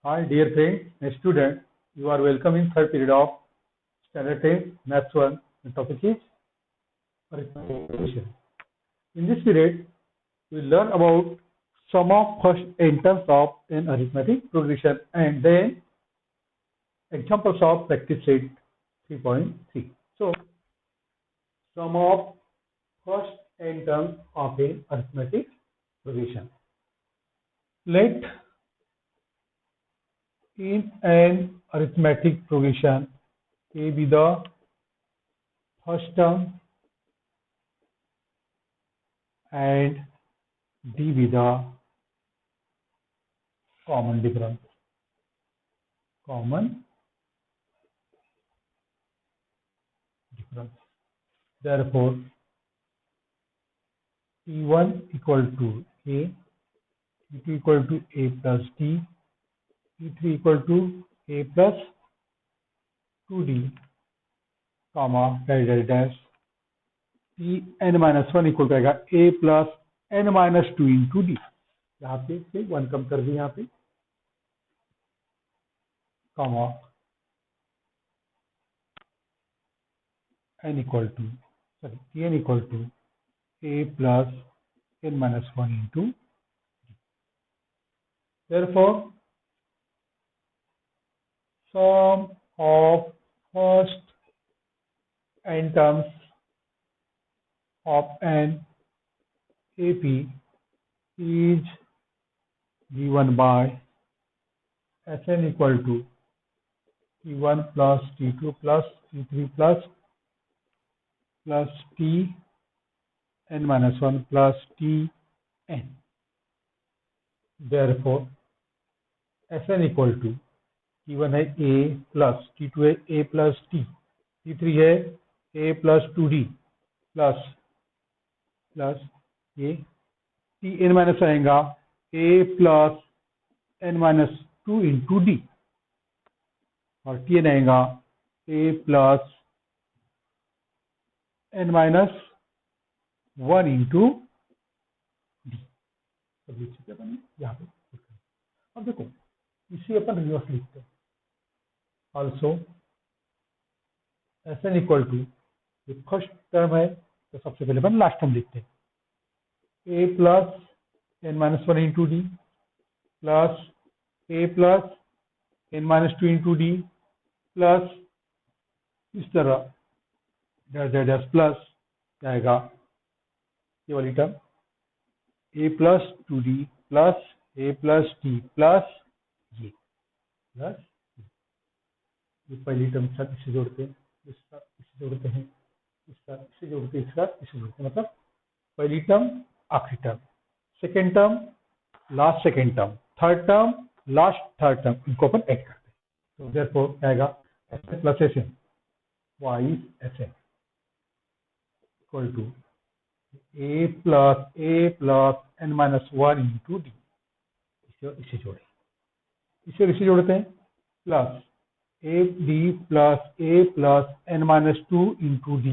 Hi, dear friend and student. You are welcome in third period of Standard 10 Maths 1. The topic is arithmetic. In this period, we learn about sum of first in terms of an arithmetic progression and then examples of practice set 3.3. So, sum of first in terms of an arithmetic progression. Let in an arithmetic progression A be the first term and D be the common difference. Therefore, T1 equal to A, T2 equal to A plus D, T3 equal to A plus 2D, comma, dash, Tn minus 1 equal to A plus n minus 2 into D. यहाँ पे से 1 कम कर दी यहाँ पे, comma, Tn equal to A plus n minus 1 into D. Therefore, sum of first n terms of an AP is given by Sn equal to T1 plus T2 plus T3 plus Tn minus 1 plus Tn. Therefore, Sn equal to T1 है A plus T2 है A plus T, T3 है A plus 2D plus ये Tn minus आएगा A plus n minus 2 into D और Tn आएगा A plus n minus 1 into D. सब लिख चुके अपन यहाँ पे। अब देखो इसी अपन रिवर्स लिखते हैं। Also Sn equal to first term है तो सबसे पहले अपन लास्ट टर्म लिखते हैं। A plus n minus 1 into d plus A plus n minus 2 into d plus इस तरह डैश प्लस जाएगा ये वाली term A plus 2D plus A plus T plus ये प्लस ये पहली टर्म के साथ इसे जोड़ते हैं, इस साथ इसे जोड़ते हैं, इस साथ इसे जोड़ते हैं, इस साथ इसे जोड़ते हैं, मतलब पहली टर्म आखिरी term, second term last second term, third term last third term, इनको अपन ऐड करते हैं। तो देयरफॉर क्या आएगा Sn plus Sn wise Sn equal to A plus n minus 1 into d, इसे जोड़े, इसे जोड़ते हैं plus A D plus A plus n minus 2 into d,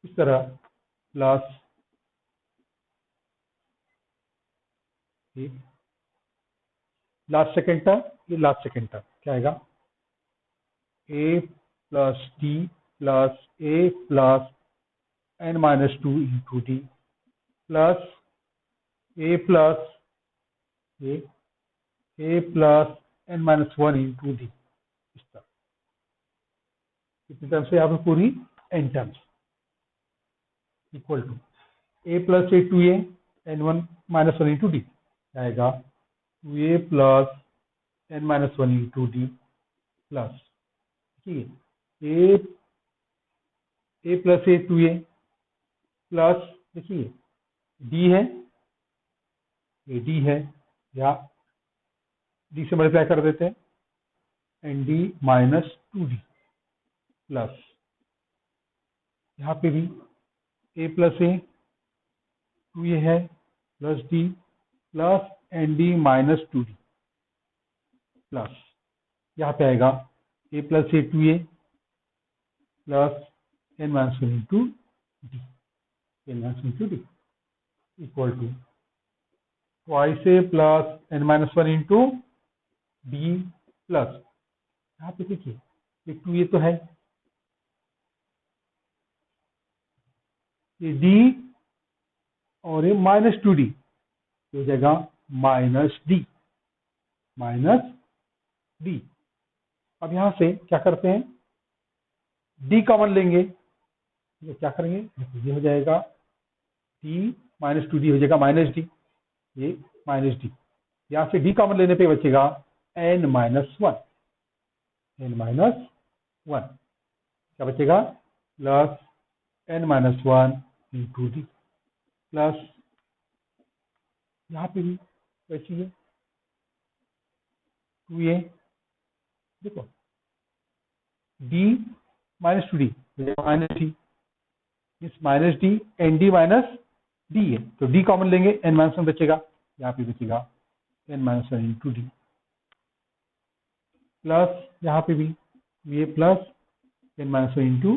इस तरह प्लस लास्ट सेकेंड टर्म, ये लास्ट सेकेंड टर्म क्या आएगा A plus D plus A plus n minus 2 into d plus A plus A plus n minus 1 into d, इस तरह कितनी terms है यहाँ पे पूरी n terms equal to A plus A 2A n1 minus 1 into d आएगा 2A plus n minus 1 into d plus ठीक है A plus A 2A plus देखिए डी है, ये डी है या डी से मल्टीप्लाई कर देते हैं N d minus 2D plus यहाँ पे भी A प्लस A 2A है plus D plus n d minus 2D plus यहाँ पे आएगा A plus A 2A plus n minus 1 into d, n minus into d equal to twice A plus n minus 1 into d plus, यहाँ पे देखिए ये 2 ये तो है, ये डी और ये -2d हो जाएगा -d। अब यहां से क्या करते हैं, d कॉमन लेंगे, तो क्या करेंगे, ये हो जाएगा d -2d हो जाएगा -d, ये -d, यहां से d कॉमन लेने पे बचेगा n-1, क्या बचेगा, plus n-1 into d, plus यहाँ पे भी वैसी है 2a, देखो d -2d -d, इस -d nd -d है, तो d कॉमन लेंगे n-1 बचेगा, यहाँ पे बचेगा n-1 इंटू डी, प्लस यहाँ पे भी ये प्लस n-1 इंटू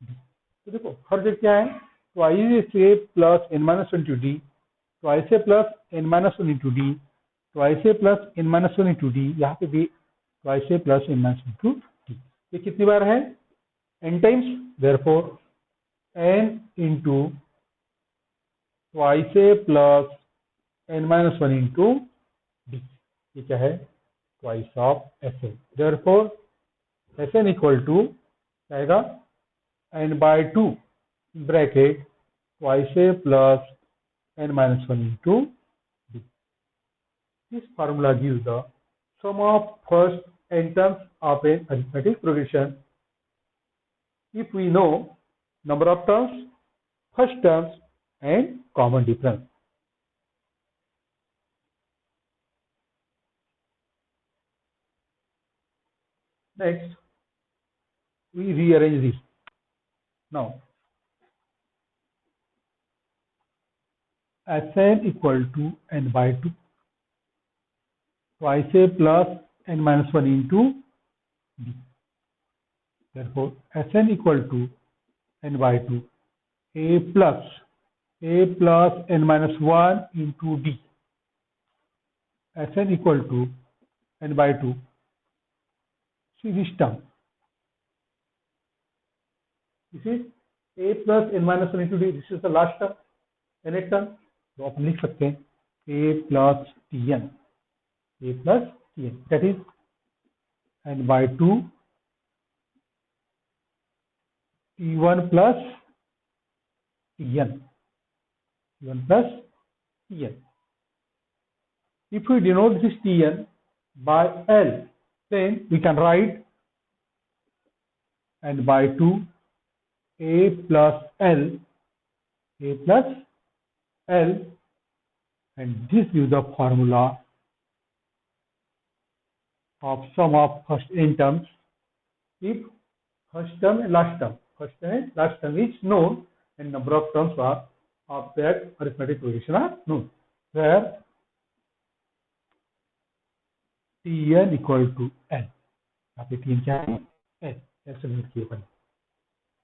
डी। तो देखो हर जगह क्या है, twice a plus n-1 into d, twice a plus n-1 into d, twice a plus n-1 into d, यहाँ पे भी twice a plus n-1 into d. ये कितनी बार है, n times, therefore n into twice a plus n-1 into d, ये क्या है, twice of s n, therefore s n equal to आएगा n/2 bracket twice a plus n-1 into d. This formula gives the sum of first n terms of an arithmetic progression if we know number of terms, first terms and common difference. Next, we rearrange this. Now, Sn equal to n/2 twice a plus n-1 into d. Therefore, Sn equal to n/2 a plus n-1 into d. Sn equal to n/2. See this term. This is a plus n-1 into d. This is the last term, nth term. तो आप लिख सकते हैं a plus tn, that is n/2 t1 plus tn, If we denote this tn by L, then we can write n/2 a plus L, and this is the formula of sum of first n terms if first term and last term is known and number of terms are of that arithmetic progression are known, where tn equal to n, यहाँ पे tn क्या है, n, ऐसे लिख किए अपन,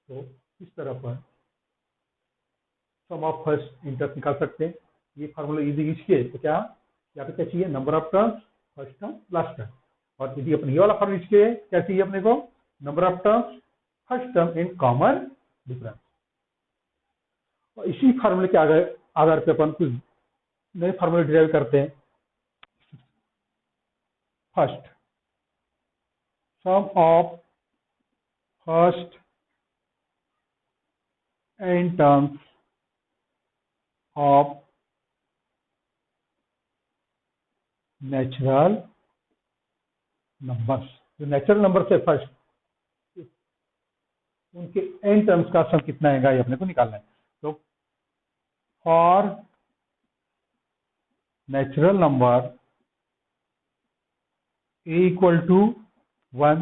तो इस तरह पर सम ऑफ फर्स्ट n टर्म्स निकाल सकते हैं। ये फार्मूला इजी इसके, तो क्या यहाँ पे क्या चाहिए, number of terms, first term, last term, और यदि अपन ये वाला फार्मूला इसके क्या चाहिए अपने को, number of terms, first term and common difference. और इसी फार्मूले के आधार पे अपन कुछ नए फार्मूले डिराइव करते हैं। First, sum of first n terms of natural numbers, जो नेचुरल नंबर है फर्स्ट, उनके n टर्म्स का सम कितना आएगा ये अपने को निकालना है। तो for natural number a equal to 1,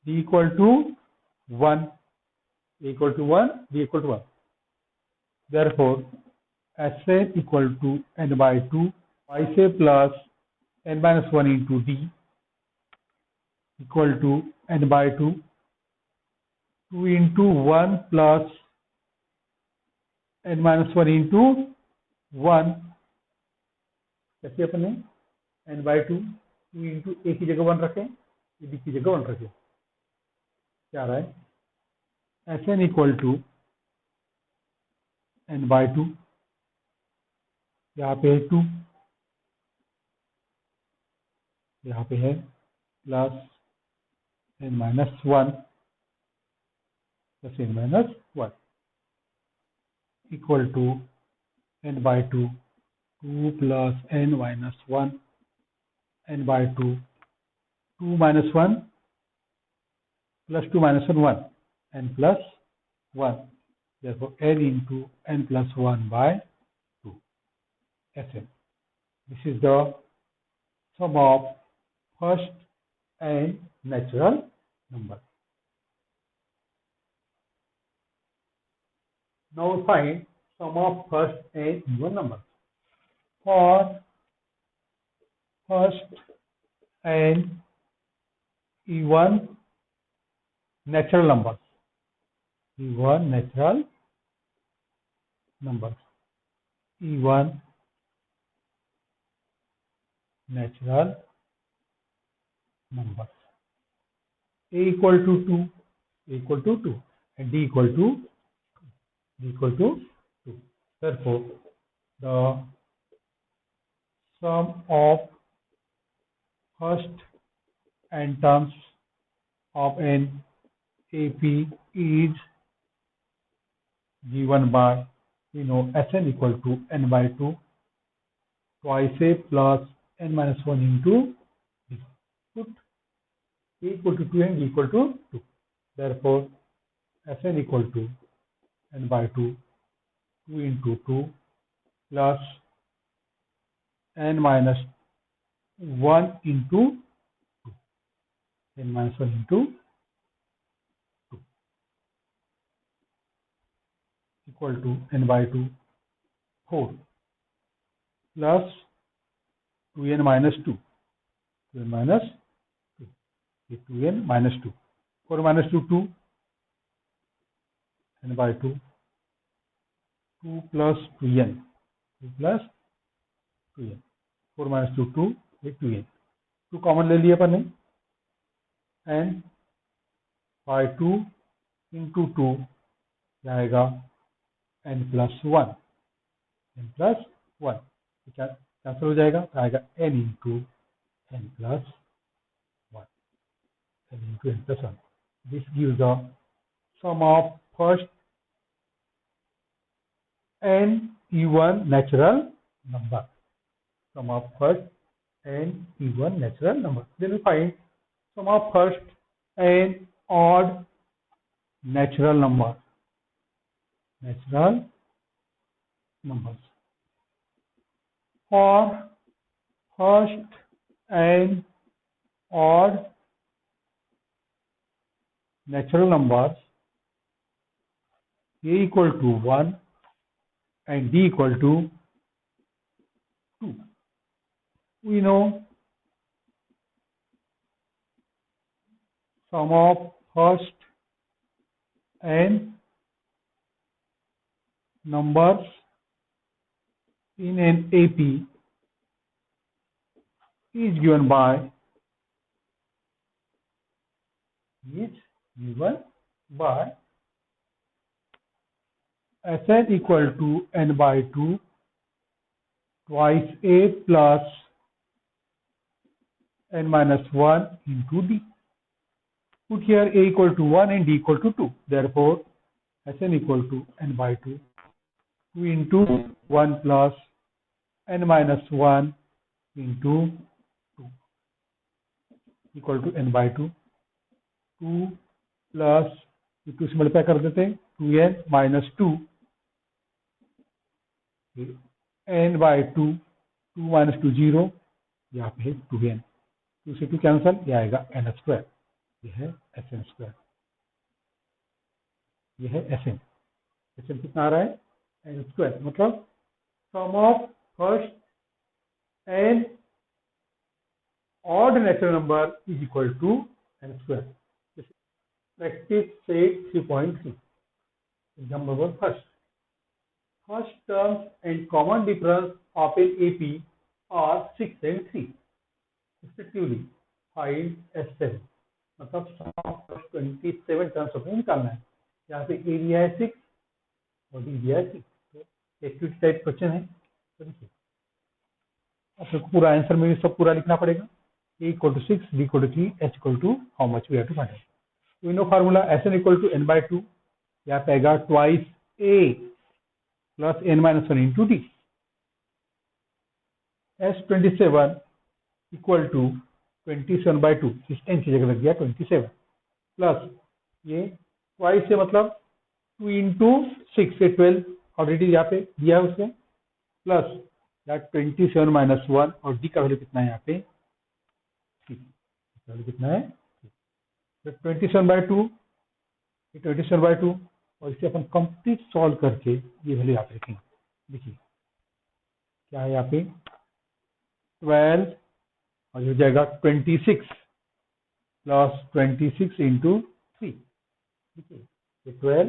d equal to 1, a equal to 1, b equal to 1. Therefore, Sn equal to n/2 twice a plus n-1 into d equal to n/2 2 into 1 plus n-1 into 1, कैसे अपन है n/2 two into ए की जगह 1 रखें, D की जगह 1 रखें, क्या आ रहा है S n equal to n by 2, यहाँ पे है 2, यहाँ पे है plus n minus 1 plus n minus 1 equal to n by 2, 2 plus n minus 1 n by 2, 2 minus 1 plus 2 minus 1 1 n plus 1, therefore n into n plus 1 by 2 Sn. This is the sum of first and natural number. Now find sum of first and even number. For first and even natural numbers, even natural numbers, even natural numbers. A equal to 2, A equal to 2, and D equal to 2. Therefore, the sum of first and terms of an AP is given by, we know Sn equal to n by 2 twice A plus n minus 1 into D. Put A equal to 2 and D equal to 2. Therefore, Sn equal to n by 2, 2 into 2 plus n minus 1 into 2, n minus 1 into 2 equal to n by 2, 4 plus 2n minus 2, 2n minus 2, 2n minus 2, 4 minus 2, 2, n by 2, 2 plus 2n, 2 plus 2n, 4 minus 2, 2, 2n, 2 common ले लिया अपन ने, and by 2 into 2 जाएगा n plus 1, n plus 1 cancel हो जाएगा, आएगा n into n plus 1, n into n plus 1. This gives the sum of first and even natural number. Sum of first and even natural number. Then we find sum of first and odd natural number. Natural numbers. For first and odd natural numbers, A equal to 1 and D equal to 2. We know sum of first and numbers in an AP is given by Sn equal to n by 2 twice A plus n minus 1 into D. Put here A equal to 1 and D equal to 2. Therefore, Sn equal to n by 2, 2 into 1 plus n minus 1 into 2 equal to n by 2, 2 plus 2 से multiply कर देते हैं, 2n minus 2, n by 2, 2 minus 2 0, यहाँ पे है 2n, 2 से 2 cancel, ये आएगा n स्क्वायर, ये है Sn स्क्वायर, ये है Sn. Sn कितना आ रहा है n स्क्वायर, मतलब sum of first and odd natural number is equal to n square. Practice set 3.3. Example number first. First terms and common difference of an AP are 6 and 3. Respectively find S7, मतलब sum of 27 terms of निकालना है। यहाँ पे ए दिया है 6 और D दिया है 6, तो एक्टिविटी टाइप क्वेश्चन है। तो देखिए आपको पूरा आंसर में सब पूरा लिखना पड़ेगा। A equal to 6, B equal to 3, H equal to how much we have to find out. We know formula Sn equal to n by 2, यहाँ पे आएगा twice A plus n minus 1 into D. S27 equal to 27 by 2, इस n की जगह लग गया 27 plus ये twice से मतलब 2 into 6 से 12 ऑलरेडी यहाँ पे दिया है उसमें, प्लस 27 minus 1 और D का वैल्यू कितना है यहाँ पे 3, वैल्यू कितना है 27/2, 27/2 और इसे अपन कंप्लीट सॉल्व करके ये वैल्यू यहाँ पे लिखेंगे। देखिए क्या है यहाँ पे 12 और हो जाएगा 26 प्लस 26 इंटू 3। देखिए 12,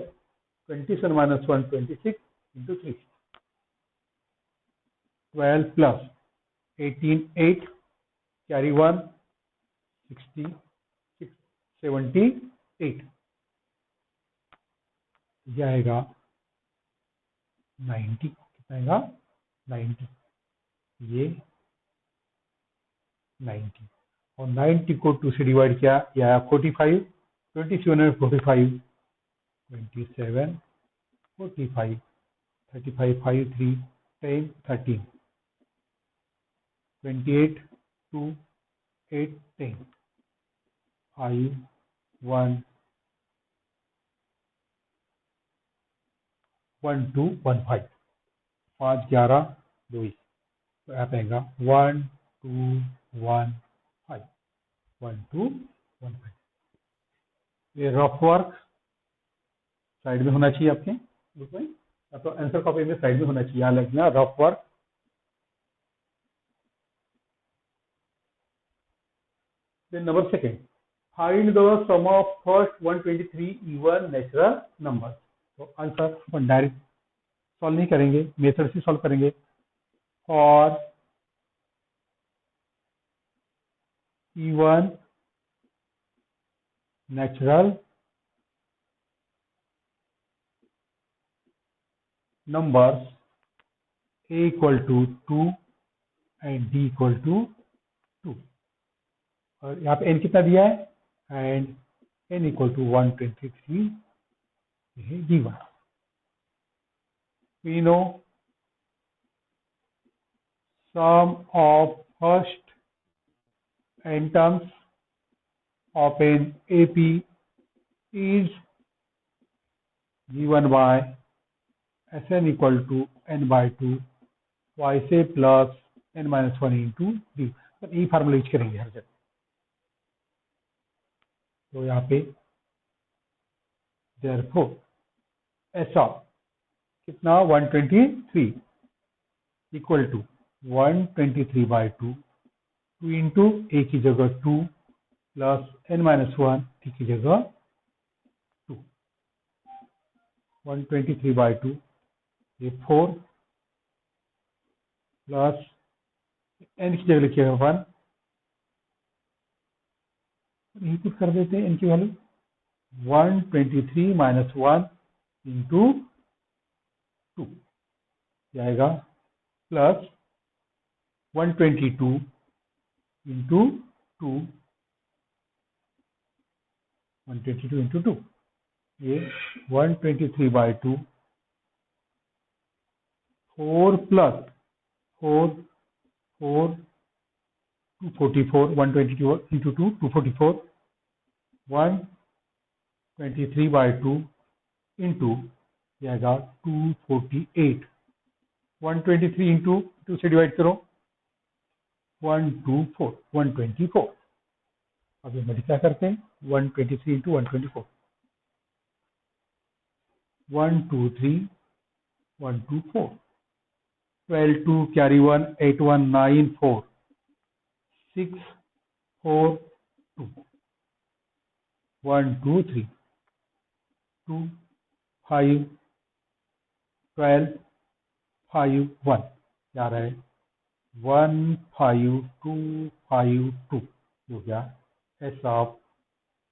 27 माइनस 1 26 इंटू 3, 12 प्लस 18 8 कैरी 1 66 78, ये आएगा 90, कितना आएगा 90, ये 90 और 90 को 2 से डिवाइड किया, ये आया 45, 27 में 45, 27 45 35 5 3 10 13 28 2 8 10 5 1 1 2 1 5 5 11 2, तो यहाँ पे आएगा 1 2 1 5 1 2 1 5। ये रफ वर्क साइड में होना चाहिए आपके बुक में, तो आंसर कॉपी में साइड में होना चाहिए, यहाँ लगना rough work. Then number 2, find the sum of first 123 even natural numbers. तो आंसर अपन डायरेक्ट सॉल्व नहीं करेंगे, मेथड से सॉल्व करेंगे। और even natural numbers A equal to 2 and D equal to 2, और यहाँ पे n कितना दिया है and n equal to 123 D1। We know sum of first n terms of an AP is given by Sn equal to n by 2 twice A plus n minus 1 into D। तो ये formula use करेंगे हर जगह। तो यहाँ पे therefore ऐसा कितना 123 equal to 123/2, 2 into ए की जगह 2 प्लस n माइनस 1 टी की जगह 2, 123/2 ये 4 प्लस n की जगह लिखिएगा 1, यही पुट कर देते हैं n की वैल्यू 123 माइनस 1 इंटू 2 आएगा प्लस 122 इंटू 2, 122 इंटू 2, ये 123/2, 4 प्लस 4 4 244, 122 इंटू 2 244, 123/2 इंटू आएगा 248, 123 इंटू 2 से डिवाइड करो 124, 124। अब ये मल्टीप्लाई करते हैं 123 इंटू 124, 123 124, 12 2 कैरी 1 8 1 9 4 6 4 2 1 2 3 2 5 12 5 1 क्या आ रहा है 15252 हो गया S of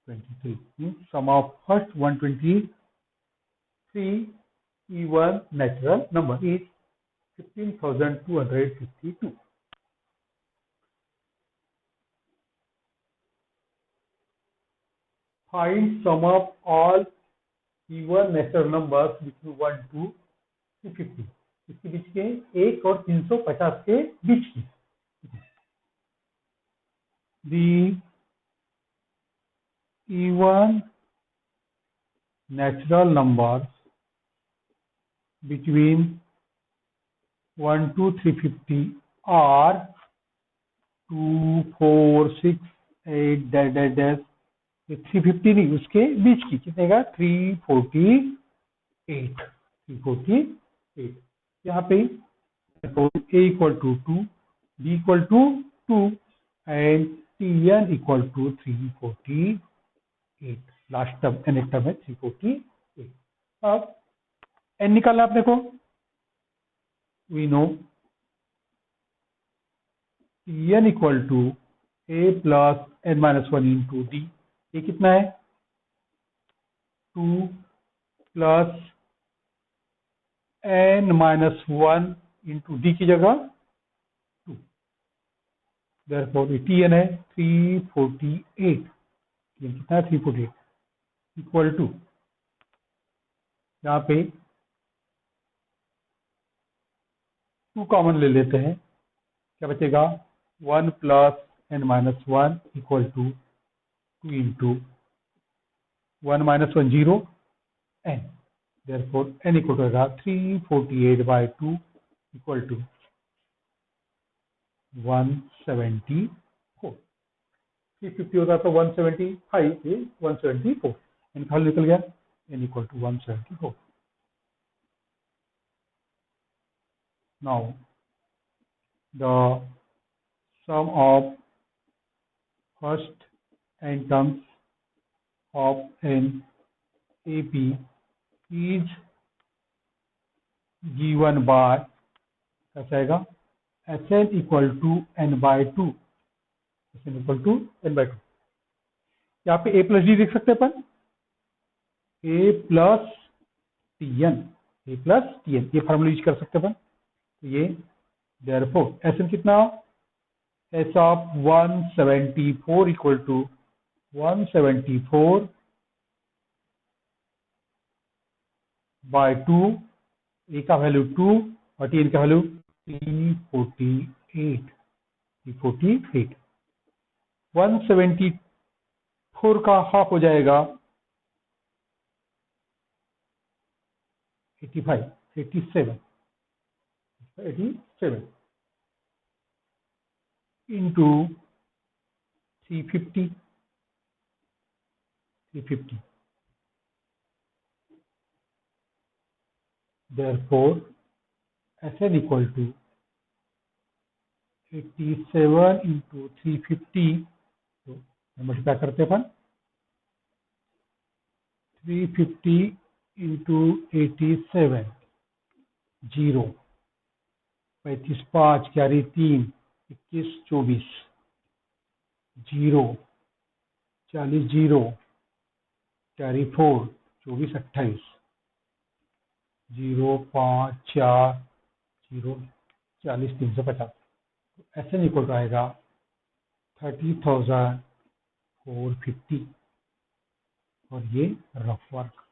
23 means sum of first 123 even natural number is 15,252. Find sum of all even natural numbers between 1 to 350. इसके बीच के 1 और 350 के बीच की. The even natural numbers between 1 to 350 are 2, 4, 6, 8 dash 350 नहीं, उसके बीच की कितने का 348. यहाँ पे A equal to 2, B equal to 2 and Tn equal to 348. Last term n term है 348. अब n निकालना आपने को, we know Tn equal to A plus n minus 1 into D. ये कितना है 2 plus n minus 1 into D की जगह 2. therefore Tn है 348. ये कितना है 348 इक्वल टू, यहाँ पे 2 कॉमन ले लेते हैं, क्या बचेगा 1 plus n minus 1 equal to 2 into 1 minus 1 0 n. therefore n equal to 348/2 equal to 174. 350 होता तो 175, 174. n का निकल गया, n equal to 174. now the sum of first n terms of an AP is given by, कैसा आएगा Sn equal to n/2. Sn equal to n/2. यहाँ पे a plus D देख सकते हैं अपन, a प्लस Tn, ये फार्मूला यूज कर सकते हैं अपन. ये therefore Sn कितना, S of 174 equal to 174/2. a का वैल्यू 2 और Tn का वैल्यू 348. 174 का हाफ हो जाएगा 87 into 350. therefore Sn equal to 87 into 350. तो मल्टीप्लाई करते अपन, 350 into 87 0, 35 5 क्यारी 3 21 24 0 40 0 क्यारी 4 24 28 0 5 4 0 40 350. Sn इक्वल टू आएगा 30,450. और ये रफ वर्क.